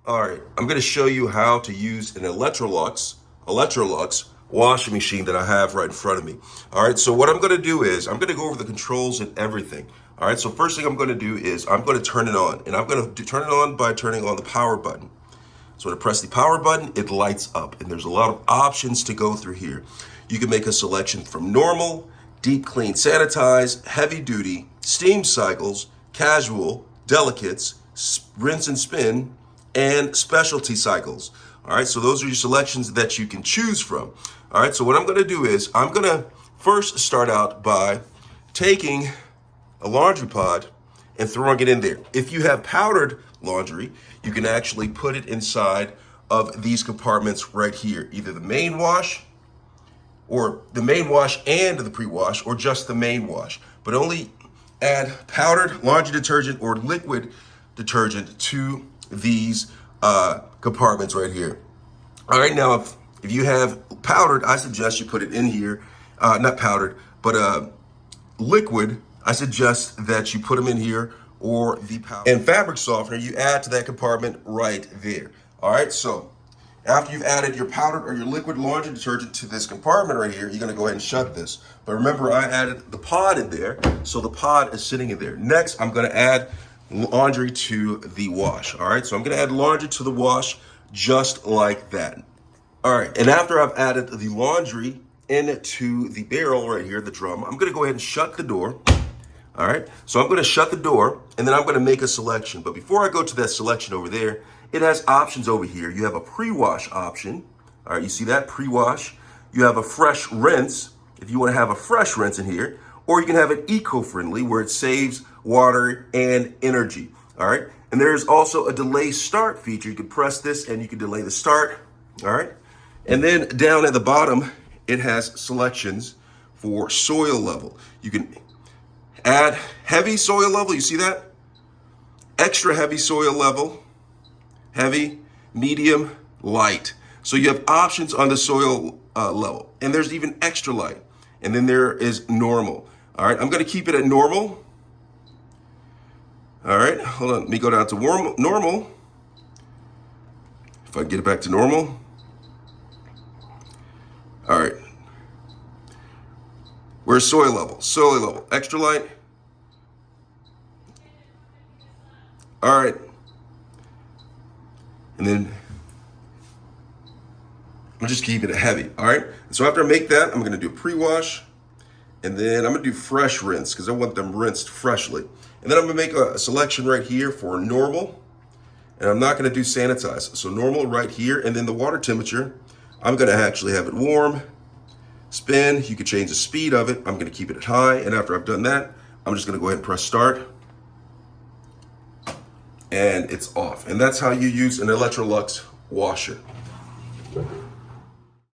All right, I'm going to show you how to use an Electrolux washing machine that I have right in front of me. All right, so what I'm going to do is I'm going to go over the controls and everything. All right, so first thing I'm going to do is I'm going to turn it on, and I'm going to turn it on by turning on the power button. So when I press the power button, it lights up, and there's a lot of options to go through here. You can make a selection from normal, deep clean sanitize, heavy duty, steam cycles, casual, delicates, rinse and spin, and specialty cycles. All right, so those are your selections that you can choose from. All right, so what I'm going to do is I'm going to first start out by taking a laundry pod and throwing it in there. If you have powdered laundry, you can actually put it inside of these compartments right here, either the main wash or the main wash and the pre-wash, or just the main wash, but only add powdered laundry detergent or liquid detergent to these compartments right here. All right, now if you have powdered, I suggest you put it in here, not powdered, but liquid, I suggest that you put them in here, or the powder. And fabric softener, you add to that compartment right there. All right, so after you've added your powdered or your liquid laundry detergent to this compartment right here, you're gonna go ahead and shut this. But remember, I added the pod in there, so the pod is sitting in there. Next, I'm gonna add laundry to the wash. All right, so I'm gonna add laundry to the wash just like that. All right, and after I've added the laundry into the barrel right here, the drum, I'm gonna go ahead and shut the door. All right, so I'm gonna shut the door, and then I'm gonna make a selection. But before I go to that selection over there, it has options over here. You have a pre-wash option. All right, you see that, pre-wash. You have a fresh rinse, if you wanna have a fresh rinse in here, or you can have it eco-friendly where it saves water and energy. All right, and there's also a delay start feature. You can press this and you can delay the start. All right, and then down at the bottom, it has selections for soil level. You can add heavy soil level, you see that? Extra heavy soil level, heavy, medium, light. So you have options on the soil level, and there's even extra light, and then there is normal. All right, I'm gonna keep it at normal. All right, hold on, let me go down to normal. If I can get it back to normal. All right. Where's soil level? Soil level, extra light. All right. And then I'm just keeping it heavy, all right? So after I make that, I'm gonna do a pre-wash, and then I'm gonna do fresh rinse because I want them rinsed freshly. And then I'm gonna make a selection right here for normal, and I'm not gonna do sanitize. So normal right here, and then the water temperature, I'm gonna actually have it warm. Spin, you can change the speed of it. I'm gonna keep it at high, and after I've done that, I'm just gonna go ahead and press start, and it's off. And that's how you use an Electrolux washer.